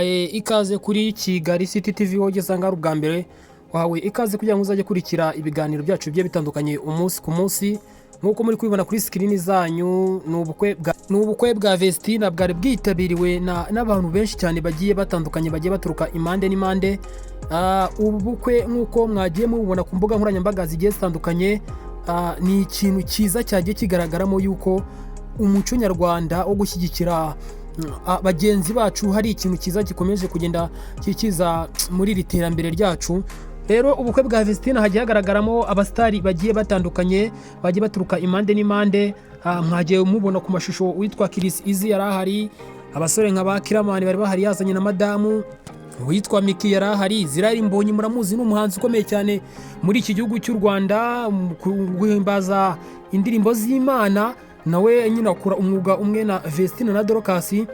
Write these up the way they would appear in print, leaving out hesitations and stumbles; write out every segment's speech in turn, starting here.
Ikaze kuri Kigali City TV wowe ugeze ngaho ubwa mbere wawe ikaze kugira ngo uzajye kurikira ibiganiro byacu bigiye bitandukanye umunsi ku munsi nkuko muri kubibona kuri screen zanyu. N'ubukwe bwa Vestine bwari bwitabiriwe n'abantu benshi cyane bagiye batandukanye bagiye baturuka impande n'impande. Ubu bukwe nkuko mwagiye mubona ku mbuga nkoranyambaga zigiye zitandukanye, ni ikintu cyiza cyagiye kigaragaramo yuko umuco nyarwanda wo gushyigikira bagenzi bacu hari ikintu cyiza gikomeje kugenda kikiza muri iri terambere ryacu. Rero ubukwe bwa Vestine hagiye hagaragaramo abastari bagiye batandukanye bagiye baturuka impande n'impande. Mwagiye mubona ku mashusho witwa Chris Easy yari ahari, abasore nka ba Kiramani bari bahari yazanye na madamu, witwa Miki yari ahari, Zirari Mbonyi muramuzi n'umuhanzi ukomeye cyane muri iki gihugu cy'u Rwanda guhimbaza indirimbo z'Imana, nawe nyine akora umwuga umwe na Vestine na Dorokasi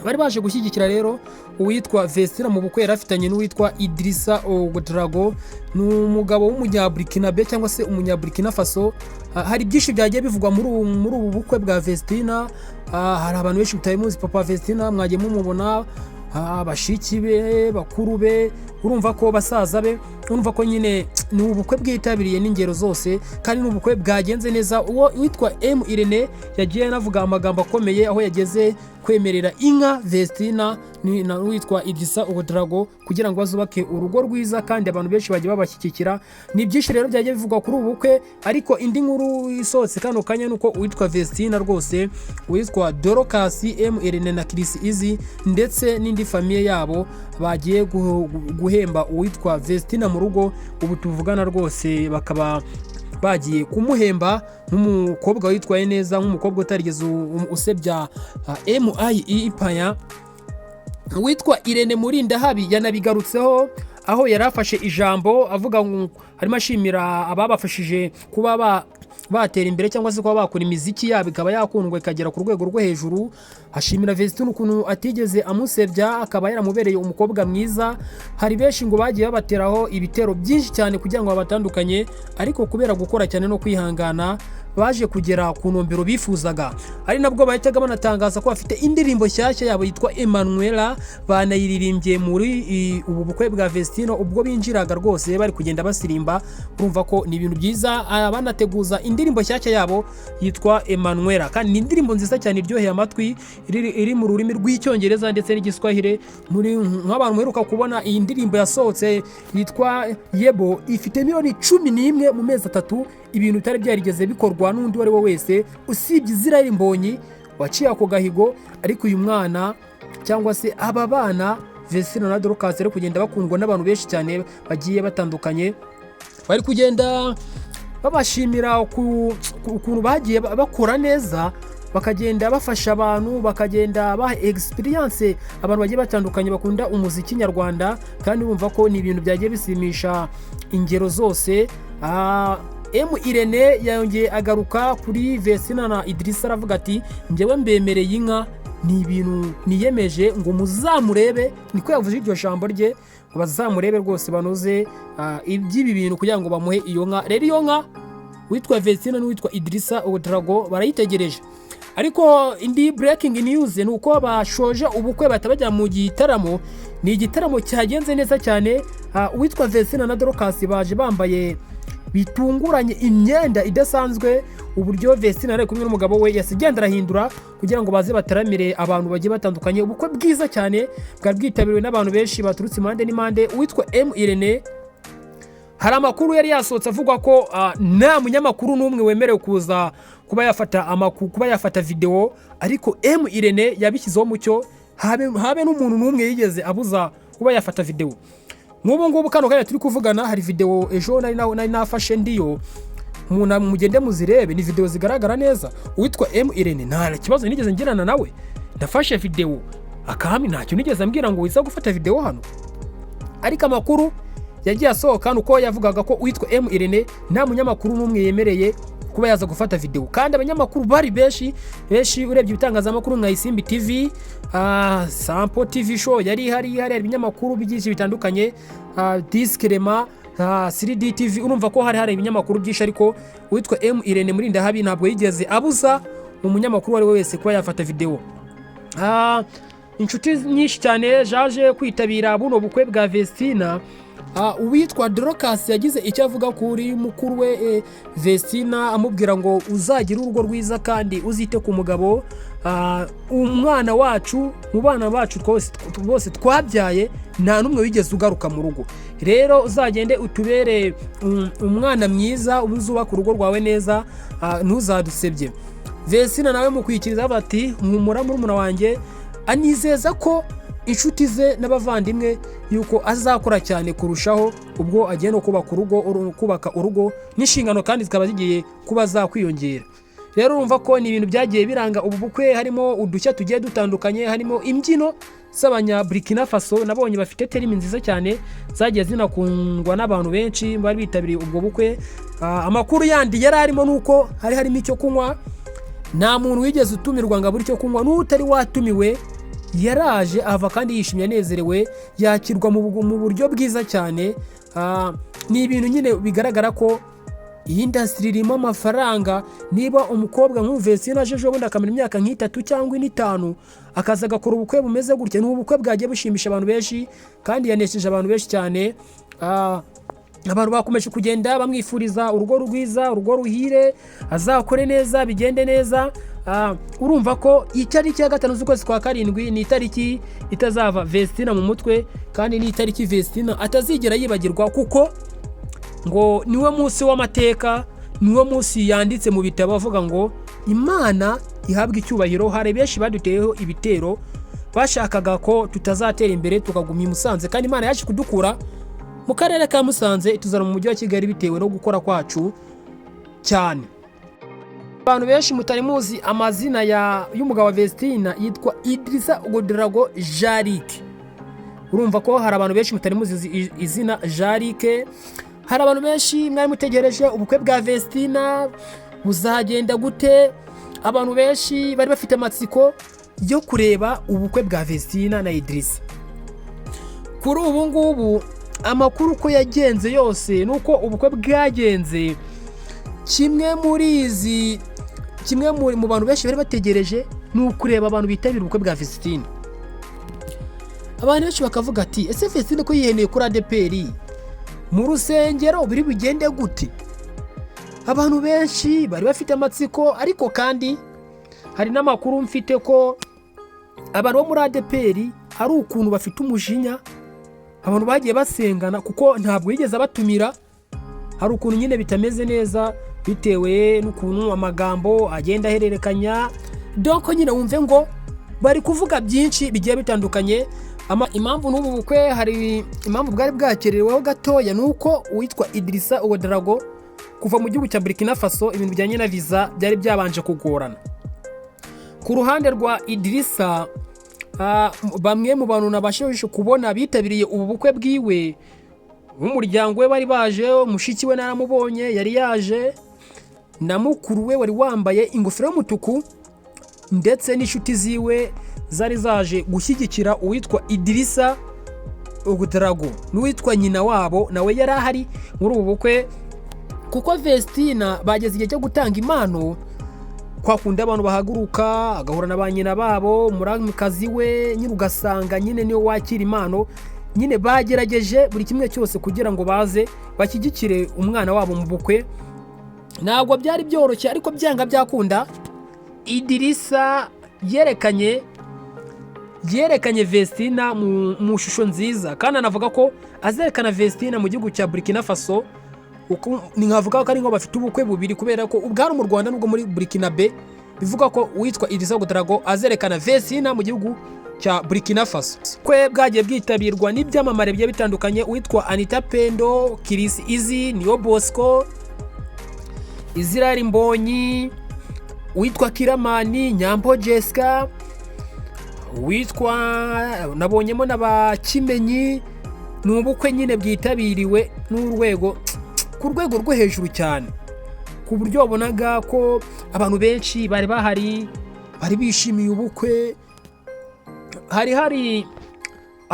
bari baje gushyigikira. Rero uwitwa Vestine mu bukwe yarafitanye n'uwitwa Idrissa Ogodrago, ni umugabo w'umunyaburkina be cyangwa se umunyaburkina Faso. Hari byinshi byagiye bivugwa muri ubu bukwe bwa Vestine. Hari abantu benshi mutayimuzi papa Vestine, mwagiye mumubona bashiki be bakuru be, urumva ko basaza be, urumva ko nyine ni ubukwe bwitabiriye n'ingero zose kandi n'ubukwe bwagenze neza. Uwo witwa M Irene yagiye navuga amagambo akomeye aho yageze kwemerera inka Vestine na witwa Idrissa Ogodrago kugira ngo bazubake urugo rwiza kandi abantu benshi bagiye babashyigikira. Ni byinshi rero byagiye bivugwa kuri ubu bukwe, ariko indi nkuru isohotse kano kanya nuko uwitwa Vestine rwose witwa Dorokasi, M Irene na Chris Easy ndetse n'indi famiye yabo bagiye guhemba uwitwa Vestine mu rugo. Ubu tuvugana rwose bakaba bagiye kumuhemba nk'umukobwa witwaye neza, nk'umukobwa utarigeze usebya MIE paya. Witwa Irene Murindahabi yanabigarutseho aho yarafashe ijambo avuga ngo harimo ashimira ababafashije kuba batera imbere cyangwa se kuba bakora imiziki yabo ikaba yakundwa ikagera ku rwego rwo hejuru. Ashimira Vestine ukuntu atigeze amusebya, akaba yaramubereye umukobwa mwiza. Hari benshi ngo bagiye babateraho ibitero byinshi cyane kugira ngo babatandukanye, ariko kubera gukora cyane no kwihangana baje kugera ku nombero bifuzaga. Ari nabwo bahitaga banatangaza ko bafite indirimbo nshyashya yabo yitwa Emanuela, banayiririmbye muri ubu bukwe bwa Vestine ubwo binjiraga rwose bari kugenda basirimba. Urumva ko ni ibintu byiza, banateguza indirimbo nshyashya yabo yitwa Emanuela, kandi ni indirimbo nziza cyane iryoheye amatwi, iri mu rurimi rw'icyongereza ndetse n'igiswahili. Muri nk'abantu muheruka kubona iyi ndirimbo yasohotse yitwa Yebo, ifite miliyoni 11 mu mezi 3, ibintu bitari byarigeze bikorwa n'undi wari we wese usibye Zirari Mbonyi waciye ako gahigo. Ariko uyu mwana cyangwa se aba bana Vestine na Dorokasi ari kugenda bakundwa n'abantu benshi cyane bagiye batandukanye, bari kugenda babashimira ukuntu bagiye bakora neza, bakagenda bafasha abantu, bakagenda baha experience abantu bagiye batandukanye bakunda umuziki nyarwanda, kandi bumva ko ni ibintu byagiye bisimisha ingero zose. M Irene yongeye agaruka kuri Vestine na Idrissa aravuga ati njyewe mbemereye inka, ni ibintu niyemeje ngo muzamurebe, niko yavuze iryo jambo rye, ngo bazamurebe rwose banoze iby'ibi bintu kugira ngo bamuhe iyo nka. Rero iyo nka witwa Vestine n'uwitwa Idrissa Ogodrago barayitegereje. Ariko indi breaking news ni uko bashoje ubukwe batabajya mu gitaramo. Ni igitaramo cyagenze neza cyane. Uwitwa Vestine na Dorokasi baje bambaye bitunguranye imyenda idasanzwe, uburyo Vestine ari kumwe n'umugabo we yasigenda arahindura kugira ngo baze bataramire abantu bagiye batandukanye. Ubukwe bwiza cyane bwari bwitabiriwe n'abantu benshi baturutse impande n'impande. Uwitwa M Irene hari amakuru yari yasohotse avuga ko nta munyamakuru n'umwe wemerewe kuza kuba yafata video, ariko M Irene yabishyizeho mucyo habe n'umuntu n'umwe yigeze abuza kuba yafata video. Nk'ubu ngubu kano kanya turi kuvugana hari video ejo nari nafashe ndiyo, umuntu mugende muzirebe, ni video zigaragara neza. Uwitwa M Irene nta kibazo nigeze ngirana nawe, ndafashe video akahami ntacyo nigeze ambwira ngo wiza gufata video hano. Ariko amakuru yagiye asohoka nuko yavugaga ko uwitwa M Irene nta munyamakuru n'umwe yemereye kuba yaza gufata video, kandi abanyamakuru bari benshi urebye ibitangazamakuru nka Isimbi TV, Sampo TV show yari hari ibinyamakuru byinshi bitandukanye, Diskrema, 3D TV, urumva ko hari ibinyamakuru byinshi. Ariko uwitwa M Irene Murindahabi ntabwo yigeze abuza umunyamakuru wari wese kuba yafata video. inshuti nyinshi cyane zaje kwitabira buno bukwe bwa Vestine. Uwitwa Dorcas yagize icyo avuga kuri mukuru we Vestine, amubwira ngo uzagira urugo rwiza kandi uzite ku mugabo, umwana wacu mu bana bacu bose twabyaye nta numwe wigeze ugaruka mu rugo, rero uzagende utubere umwana mwiza, uzubaka urugo rwawe neza, ntuzadusebye. Vestine nawe mu kwikiriza bati mwumura murumuna wanjye, anizeza ko inshuti ze n'abavandimwe yuko azakora cyane kurushaho ubwo agiye no kubaka urugo n'inshingano kandi zikaba zigiye kuba zakwiyongera. Rero urumva ko ni ibintu byagiye biranga ubu bukwe, harimo udushya tugiye dutandukanye, harimo imbyino z'abanya Burkina Faso nabonye bafite terimi nziza cyane zagiye zinakundwa n'abantu benshi bari bitabiriye ubwo bukwe. Amakuru yandi yari arimo nuko harimo icyo kunywa, nta muntu wigeze utumirwa ngo abure icyo kunywa, n'utari watumiwe yaraje ava kandi yishimye anezerewe, yakirwa mu buryo bwiza cyane. Ni ibintu nyine bigaragara ko iyi industry irimo amafaranga. Niba umukobwa nk'ubu Vestine aje ubundi akamara imyaka nk'itatu cyangwa 5 akaza agakora ubukwe bumeze gutya, ni ubukwe bwagiye bushimisha abantu benshi kandi yanesheje abantu benshi cyane. Abantu bakomeje kugenda bamwifuriza urugo rwiza, urugo ruhire, azakore neza, bigende neza. Urumva ko itariki ya 5 z'ukwezi kwa 7 ni itariki itazava Vestine mu mutwe, kandi ni itariki Vestine atazigera yibagirwa, kuko ngo niwe munsi w'amateka, niwe munsi yanditse mu bitabo avuga ngo Imana ihabwa icyubahiro. Hari benshi baduteyeho ibitero bashakaga ko tutazatera imbere tukagumya Musanze, kandi Imana yaje kudukura mu karere ka Musanze ituzana mu mujyi wa Kigali bitewe no gukora kwacu cyane. Abantu benshi mutari muzi amazina y'umugabo wa Vestine yitwa Idrissa Ogodrago Jarike. Urumva ko hari abantu benshi mutari muzi izina Jarike. Hari abantu benshi mwari mutegereje ubukwe bwa Vestine buzagenda gute. Abantu benshi bari bafite amatsiko yo kureba ubukwe bwa Vestine na Idrissa. Kuri ubu ngubu amakuru ko yagenze yose nuko ubukwe bwagenze, kimwe mu bantu benshi bari bategereje ni ukureba abantu bitabira ubukwe bwa Vestine. Abantu benshi bakavuga ati ese Vestine ko yiheneye kuri ADPR mu rusengero biri bugende gute? Abantu benshi bari bafite amatsiko, ariko kandi hari n'amakuru mfite ko abantu bo muri ADPR ari ukuntu bafite umujinya, abantu bagiye basengana kuko ntabwo yigeze abatumira. Hari ukuntu nyine bitameze neza bitewe n'ukuntu amagambo agenda ahererekanya. Donc nyine wumve ngo bari kuvuga byinshi bigiye bitandukanye. Impamvu n'ubu bukwe hari impamvu bwari bwakerereweho gatoya, nuko uwitwa Idrissa Ogodrago kuva mu gihugu cya Burkina Faso ibintu bijyanye na visa byari byabanje kugorana. Ku ruhande rwa Idrissa, bamwe mu bantu nabashije kubona bitabiriye ubu bukwe bwiwe, umuryango we bari baje, mushiki we naramubonye yari yaje, na mukuru we wari wambaye ingofero y'umutuku, ndetse n'inshuti ziwe zari zaje gushyigikira uwitwa Idrissa Ogodrago. N'uwitwa nyina wabo nawe yari ahari muri ubu bukwe, kuko Vestine bageze igihe cyo gutanga impano. Kwa kundi abantu bahaguruka agahura na ba nyina babo, muramukazi we nyine ugasanga nyine niyo wakira impano. Nyine bagerageje buri kimwe cyose kugira ngo baze bashyigikire umwana wabo mu bukwe. Ntabwo byari byoroshye, ariko byanga byakunda Idrissa yerekanye Vestine mu shusho nziza, kandi anavuga ko azerekana Vestine mu gihugu cya Burkina Faso. Nkavuga ko ari nko bafite ubukwe bubiri, kubera ko ubwari mu Rwanda n'ubwo muri Burkina Be. Bivuga ko uwitwa Idrissa Ogodrago azerekana Vestine mu gihugu cya Burkina Faso. Kwe bwagiye bwitabirwa n'ibyamamare bigiye bitandukanye, uwitwa Anita Pendo, Chris Izi, Niyo Bosco, Israel Mbonyi, uwitwa Kiramani, Nyambo Jessica, uwitwa nabonyemo n'abakimenyi. Ni ubukwe nyine bwitabiriwe ku rwego rwo hejuru cyane, ku buryo wabonaga ko abantu benshi bari bahari, bari bishimiye ubukwe. hari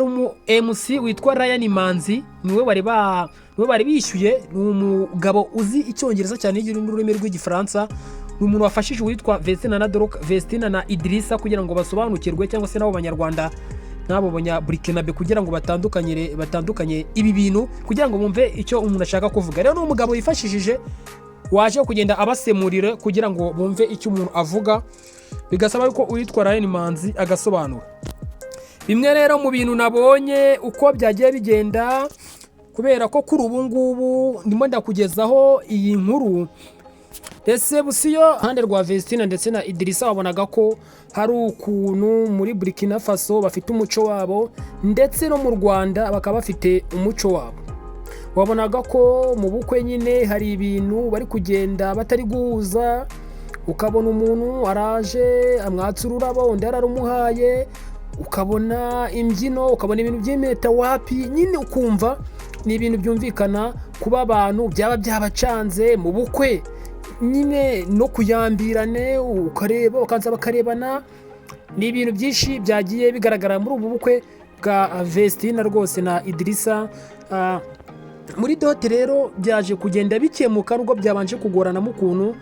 umu MC witwa Ryan Manzi, niwe bari bishyuye. Ni umugabo uzi icyongereza cyane n'ururimi rw'igifaransa, ni umuntu wafashije uwitwa Vestine na Idrissa kugira ngo basobanukirwe cyangwa se nabo banyarwanda nabo Burkinabe kugira ngo batandukanye ibi bintu kugira ngo bumve icyo umuntu ashaka kuvuga. Rero n'umugabo yifashishije waje kugenda abasemurire kugira ngo bumve icyo umuntu avuga, bigasaba yuko uwitwa Ryan Manzi agasobanura bimwe. Rero mu bintu nabonye uko byagiye bigenda, kubera ko kuri ubu ngubu ndimo ndakugezaho iyi nkuru, ese busiyo hande rwa Vestine ndetse na Idrissa wabonaga ko hari ukuntu muri Burkina Faso bafite umuco wabo ndetse no mu Rwanda bakaba bafite umuco wabo. Wabonaga ko mu bukwe nyine hari ibintu bari kugenda batari guhuza, ukabona umuntu araje amwatsa ururabo undi ararumuhaye, ukabona imbyino, ukabona ibintu by'imeta wapi, nyine ukumva ni ibintu byumvikana kuba abantu byaba byabacanze mu bukwe nyine no kuyambirane, ukareba ukanza bakarebana. Ni ibintu byinshi byagiye bigaragara muri ubu bukwe bwa Vestine rwose na Idrissa. Muri dote rero byaje kugenda bikemuka nubwo byabanje kugorana mu kuntu,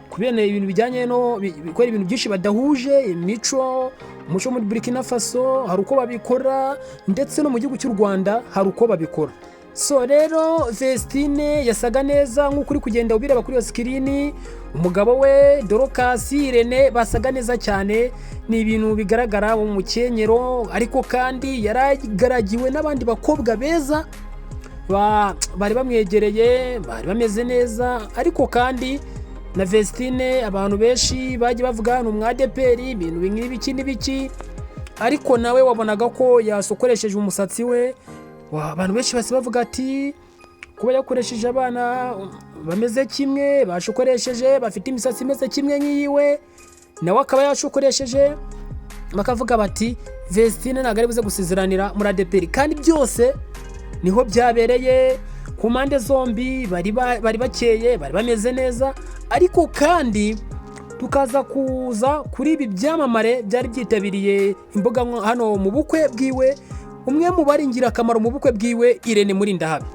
kubera ibintu bijyanye no bikora ibintu byinshi badahuje imico muri Burkina Faso hari uko babikora, ndetse no mu gihugu cy'u Rwanda hari uko babikora. So rero Vestine yasaga neza nk'uko uri kugenda ubireba kuri iyo screen, umugabo we Dorokasi Irene basaga neza cyane, ni ibintu bigaragara mu mukenyero, ariko kandi yaragaragiwe n'abandi bakobwa beza bari bamwegereye, bari bameze neza. Ariko kandi na Vestine abantu benshi bagiye bavuga ni umwadeperi ibintu biki, ariko nawe wabonaga ko yasokoresheje umusatsi we. Abantu benshi basi bavuga ati kuba yakoresheje abana bameze kimwe, bashokoresheje bafite imisatsi imeze kimwe nk'iyiwe, nawe akaba yashokoresheje, bakavuga bati Vestine ntabwo ari buze gusizeranira muri adeperi. Kandi byose niho byabereye, ku mpande zombi bari bakeye, bari bameze neza. Ariko kandi tukaza kuza kuri ibi byamamare byari byitabiriye imbuga hano mu bukwe bwiwe, umwe mu bari ingirakamaro mu bukwe bwiwe Irene Murindahabi.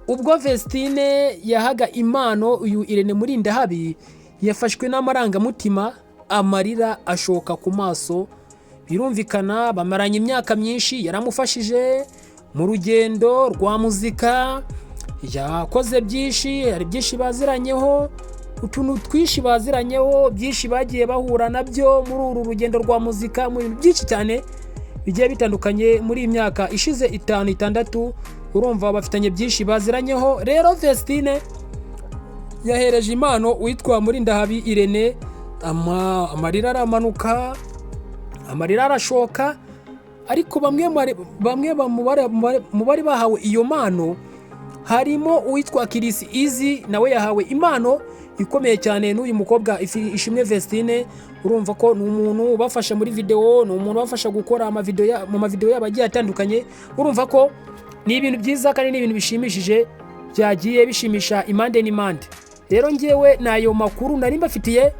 Ubwo Vestine yahaga impano uyu Irene Murindahabi, yafashwe n'amarangamutima, amarira ashoka ku maso. Birumvikana bamaranye imyaka myinshi, yaramufashije mu rugendo rwa muzika, yakoze byinshi, hari byinshi baziranyeho, utuntu twishi baziranyeho, byinshi bagiye bahura nabyo muri uru rugendo rwa muzika, mu bintu byinshi cyane bigiye bitandukanye muri iyi myaka ishize 5-6. Urumva bafitanye byinshi baziranyeho. Rero Vestine yahereje impano witwa Murindahabi Irene, amarira aramanuka, amarira arashoka. Ariko bamwe mu bari bahawe iyo mpano harimo uwitwa Kirisi Izi, nawe yahawe impano ikomeye cyane n'uyu mukobwa Ishimwe Vestine. Urumva ko ni umuntu ubafasha muri video, ni umuntu ubafasha gukora mu mavideo yabo agiye atandukanye. Urumva ko ni ibintu byiza kandi ni ibintu bishimishije byagiye bishimisha impande n'impande. Rero ngewe nayo makuru nari mbafitiye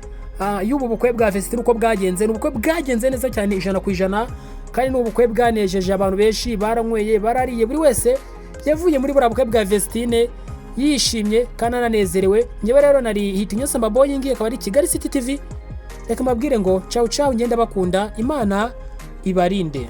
y'ubu bukwe bwa Vestine uko bwagenze. Ni ubukwe bwagenze neza cyane 100%, kandi ni ubukwe bwanejeje abantu benshi, baranyweye barariye, buri wese yavuye muri buriya bukwe bwa Vestine yishimye kandi ananezerewe. Ngewe rero nari Hitinyose Mbaboyingi, akaba ari Kigali City TV. Reka mbabwire ngo ciao ciao, ngenda bakunda, Imana ibarinde.